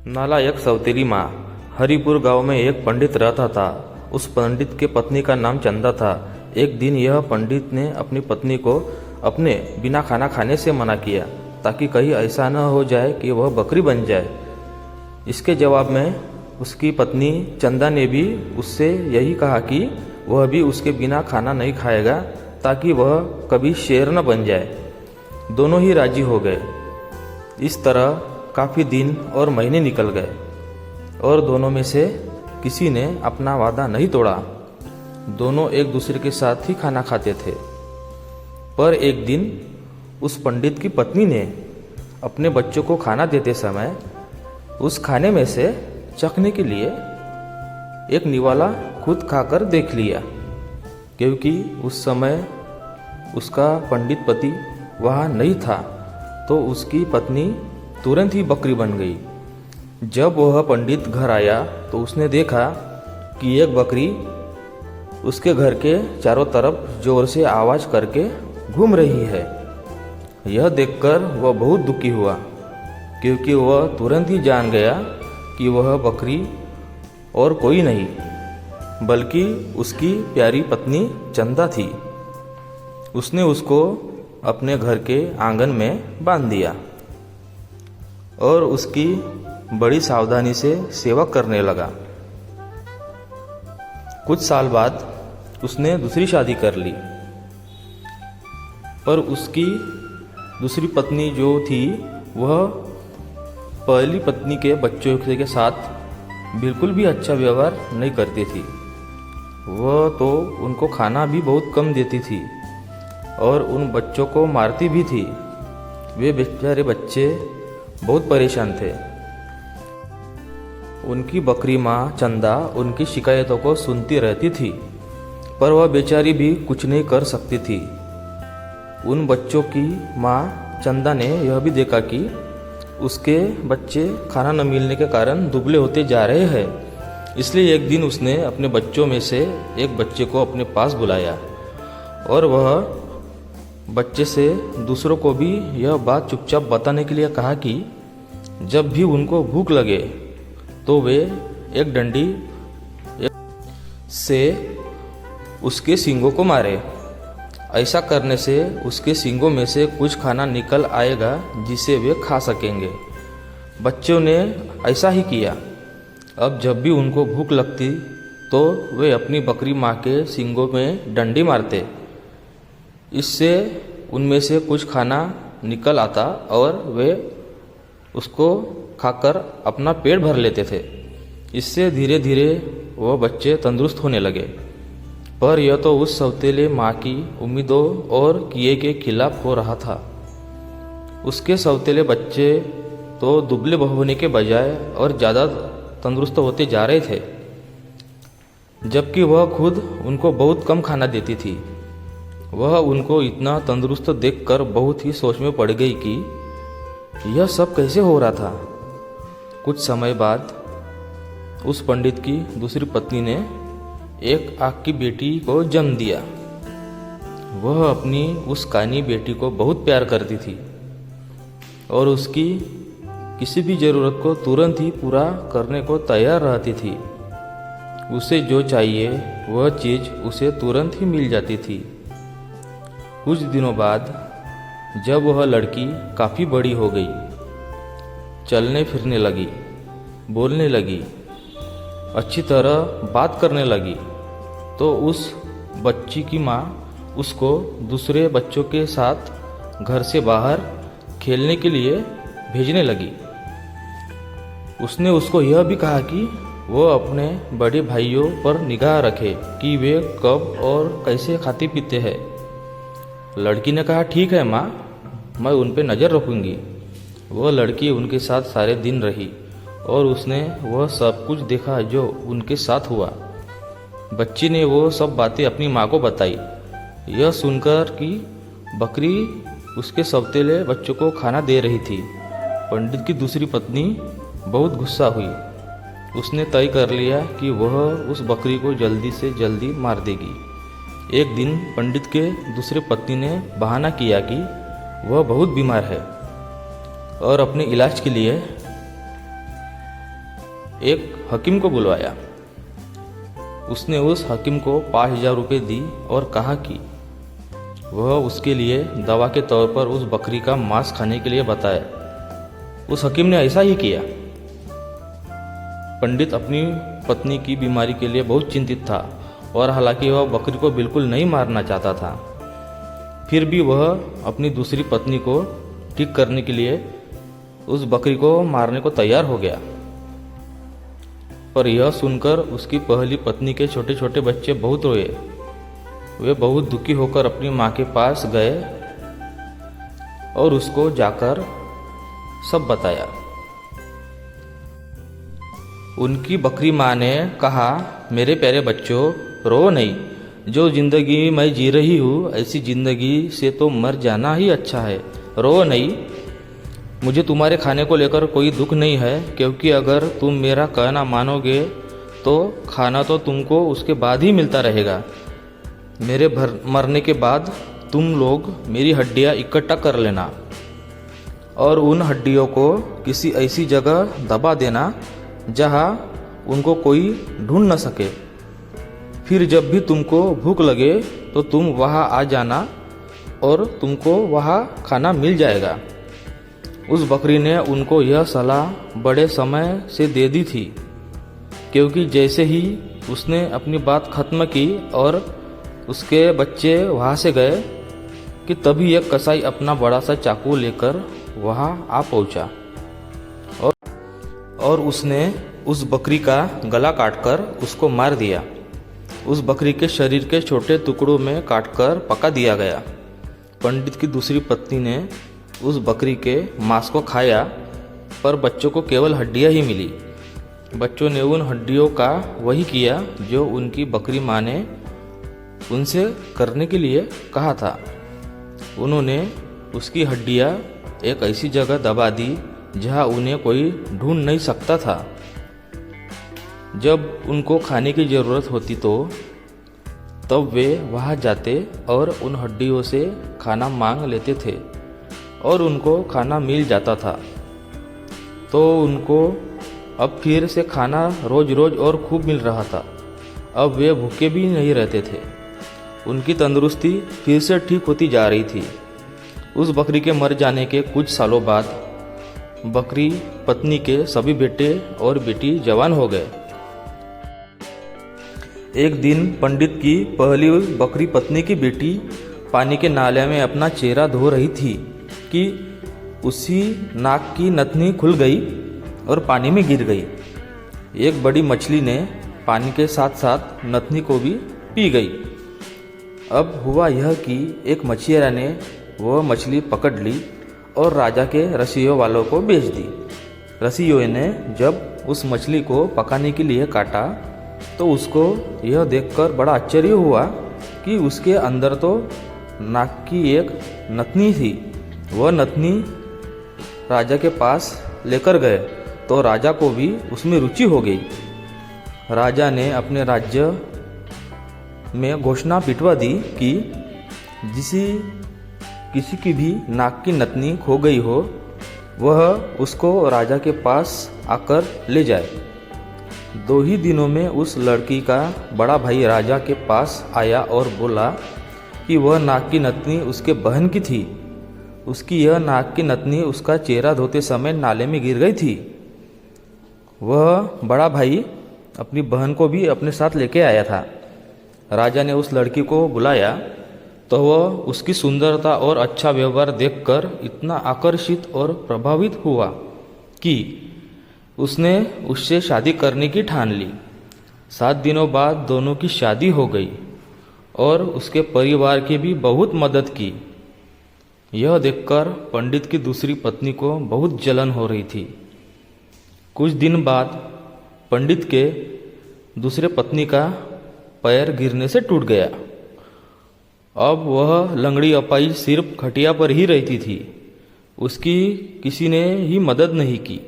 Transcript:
नालायक सौतेली माँ। हरिपुर गांव में एक पंडित रहता था। उस पंडित के पत्नी का नाम चंदा था। एक दिन यह पंडित ने अपनी पत्नी को अपने बिना खाना खाने से मना किया ताकि कहीं ऐसा न हो जाए कि वह बकरी बन जाए। इसके जवाब में उसकी पत्नी चंदा ने भी उससे यही कहा कि वह भी उसके बिना खाना नहीं खाएगा ताकि वह कभी शेर न बन जाए। दोनों ही राजी हो गए। इस तरह काफ़ी दिन और महीने निकल गए और दोनों में से किसी ने अपना वादा नहीं तोड़ा। दोनों एक दूसरे के साथ ही खाना खाते थे। पर एक दिन उस पंडित की पत्नी ने अपने बच्चों को खाना देते समय उस खाने में से चखने के लिए एक निवाला खुद खाकर देख लिया। क्योंकि उस समय उसका पंडित पति वहाँ नहीं था तो उसकी पत्नी तुरंत ही बकरी बन गई। जब वह पंडित घर आया तो उसने देखा कि एक बकरी उसके घर के चारों तरफ जोर से आवाज़ करके घूम रही है। यह देखकर वह बहुत दुखी हुआ क्योंकि वह तुरंत ही जान गया कि वह बकरी और कोई नहीं बल्कि उसकी प्यारी पत्नी चंदा थी। उसने उसको अपने घर के आंगन में बांध दिया और उसकी बड़ी सावधानी से सेवा करने लगा। कुछ साल बाद उसने दूसरी शादी कर ली। पर उसकी दूसरी पत्नी जो थी वह पहली पत्नी के बच्चों के साथ बिल्कुल भी अच्छा व्यवहार नहीं करती थी। वह तो उनको खाना भी बहुत कम देती थी और उन बच्चों को मारती भी थी। वे बेचारे बच्चे बहुत परेशान थे। उनकी बकरी माँ चंदा उनकी शिकायतों को सुनती रहती थी पर वह बेचारी भी कुछ नहीं कर सकती थी। उन बच्चों की माँ चंदा ने यह भी देखा कि उसके बच्चे खाना न मिलने के कारण दुबले होते जा रहे हैं। इसलिए एक दिन उसने अपने बच्चों में से एक बच्चे को अपने पास बुलाया और वह बच्चे से दूसरों को भी यह बात चुपचाप बताने के लिए कहा कि जब भी उनको भूख लगे तो वे एक डंडी से उसके सींगों को मारे। ऐसा करने से उसके सींगों में से कुछ खाना निकल आएगा जिसे वे खा सकेंगे। बच्चों ने ऐसा ही किया। अब जब भी उनको भूख लगती तो वे अपनी बकरी माँ के सींगों में डंडी मारते। इससे उनमें से कुछ खाना निकल आता और वे उसको खाकर अपना पेट भर लेते थे। इससे धीरे धीरे वह बच्चे तंदुरुस्त होने लगे। पर यह तो उस सौतेले माँ की उम्मीदों और किए के खिलाफ हो रहा था। उसके सौतेले बच्चे तो दुबले होने के बजाय और ज़्यादा तंदुरुस्त होते जा रहे थे, जबकि वह खुद उनको बहुत कम खाना देती थी। वह उनको इतना तंदुरुस्त देखकर बहुत ही सोच में पड़ गई कि यह सब कैसे हो रहा था। कुछ समय बाद उस पंडित की दूसरी पत्नी ने एक आग की बेटी को जन्म दिया। वह अपनी उस कानी बेटी को बहुत प्यार करती थी और उसकी किसी भी ज़रूरत को तुरंत ही पूरा करने को तैयार रहती थी। उसे जो चाहिए वह चीज़ उसे तुरंत ही मिल जाती थी। कुछ दिनों बाद जब वह लड़की काफ़ी बड़ी हो गई, चलने फिरने लगी, बोलने लगी, अच्छी तरह बात करने लगी, तो उस बच्ची की माँ उसको दूसरे बच्चों के साथ घर से बाहर खेलने के लिए भेजने लगी। उसने उसको यह भी कहा कि वो अपने बड़े भाइयों पर निगाह रखे कि वे कब और कैसे खाते पीते हैं। लड़की ने कहा, ठीक है माँ, मैं उन पे नज़र रखूँगी। वह लड़की उनके साथ सारे दिन रही और उसने वह सब कुछ देखा जो उनके साथ हुआ। बच्ची ने वो सब बातें अपनी माँ को बताई। यह सुनकर कि बकरी उसके सौतेले बच्चों को खाना दे रही थी, पंडित की दूसरी पत्नी बहुत गुस्सा हुई। उसने तय कर लिया कि वह उस बकरी को जल्दी से जल्दी मार देगी। एक दिन पंडित के दूसरे पत्नी ने बहाना किया कि वह बहुत बीमार है और अपने इलाज के लिए एक हकीम को बुलवाया। उसने उस हकीम को 5,000 रुपये दी और कहा कि वह उसके लिए दवा के तौर पर उस बकरी का मांस खाने के लिए बताए। उस हकीम ने ऐसा ही किया। पंडित अपनी पत्नी की बीमारी के लिए बहुत चिंतित था और हालांकि वह बकरी को बिल्कुल नहीं मारना चाहता था, फिर भी वह अपनी दूसरी पत्नी को ठीक करने के लिए उस बकरी को मारने को तैयार हो गया। पर यह सुनकर उसकी पहली पत्नी के छोटे छोटे बच्चे बहुत रोए। वे बहुत दुखी होकर अपनी माँ के पास गए और उसको जाकर सब बताया। उनकी बकरी माँ ने कहा, मेरे प्यारे बच्चों, रो नहीं। जो जिंदगी मैं जी रही हूँ ऐसी जिंदगी से तो मर जाना ही अच्छा है। रो नहीं। मुझे तुम्हारे खाने को लेकर कोई दुख नहीं है, क्योंकि अगर तुम मेरा कहना मानोगे तो खाना तो तुमको उसके बाद ही मिलता रहेगा। मेरे मरने के बाद तुम लोग मेरी हड्डियाँ इकट्ठा कर लेना और उन हड्डियों को किसी ऐसी जगह दबा देना जहाँ उनको कोई ढूंढ न सके। फिर जब भी तुमको भूख लगे तो तुम वहाँ आ जाना और तुमको वहाँ खाना मिल जाएगा। उस बकरी ने उनको यह सलाह बड़े समय से दे दी थी, क्योंकि जैसे ही उसने अपनी बात खत्म की और उसके बच्चे वहाँ से गए कि तभी एक कसाई अपना बड़ा सा चाकू लेकर वहाँ आ पहुँचा और उसने उस बकरी का गला काटकर उसको मार दिया। उस बकरी के शरीर के छोटे टुकड़ों में काटकर पका दिया गया। पंडित की दूसरी पत्नी ने उस बकरी के मांस को खाया, पर बच्चों को केवल हड्डियां ही मिली। बच्चों ने उन हड्डियों का वही किया जो उनकी बकरी माँ ने उनसे करने के लिए कहा था। उन्होंने उसकी हड्डियां एक ऐसी जगह दबा दी जहां उन्हें कोई ढूंढ नहीं सकता था। जब उनको खाने की ज़रूरत होती तो तब वे वहां जाते और उन हड्डियों से खाना मांग लेते थे और उनको खाना मिल जाता था। तो उनको अब फिर से खाना रोज रोज और खूब मिल रहा था। अब वे भूखे भी नहीं रहते थे। उनकी तंदुरुस्ती फिर से ठीक होती जा रही थी। उस बकरी के मर जाने के कुछ सालों बाद बकरी पत्नी के सभी बेटे और बेटी जवान हो गए। एक दिन पंडित की पहली बकरी पत्नी की बेटी पानी के नाले में अपना चेहरा धो रही थी कि उसी नाक की नथनी खुल गई और पानी में गिर गई। एक बड़ी मछली ने पानी के साथ साथ नथनी को भी पी गई। अब हुआ यह कि एक मछियारा ने वह मछली पकड़ ली और राजा के रसियों वालों को बेच दी। रसियों ने जब उस मछली को पकाने के लिए काटा तो उसको यह देखकर बड़ा आश्चर्य हुआ कि उसके अंदर तो नाक की एक नथनी थी। वह नथनी राजा के पास लेकर गए तो राजा को भी उसमें रुचि हो गई। राजा ने अपने राज्य में घोषणा पिटवा दी कि किसी की भी नाक की नथनी खो गई हो वह उसको राजा के पास आकर ले जाए। 2 ही दिनों में उस लड़की का बड़ा भाई राजा के पास आया और बोला कि वह नाक की नथनी उसके बहन की थी। उसकी यह नाक की नथनी उसका चेहरा धोते समय नाले में गिर गई थी। वह बड़ा भाई अपनी बहन को भी अपने साथ लेके आया था। राजा ने उस लड़की को बुलाया तो वह उसकी सुंदरता और अच्छा व्यवहार देखकर इतना आकर्षित और प्रभावित हुआ कि उसने उससे शादी करने की ठान ली। 7 दिनों बाद दोनों की शादी हो गई और उसके परिवार की भी बहुत मदद की। यह देखकर पंडित की दूसरी पत्नी को बहुत जलन हो रही थी। कुछ दिन बाद पंडित के दूसरे पत्नी का पैर गिरने से टूट गया। अब वह लंगड़ी अपाई सिर्फ खटिया पर ही रहती थी। उसकी किसी ने ही मदद नहीं की।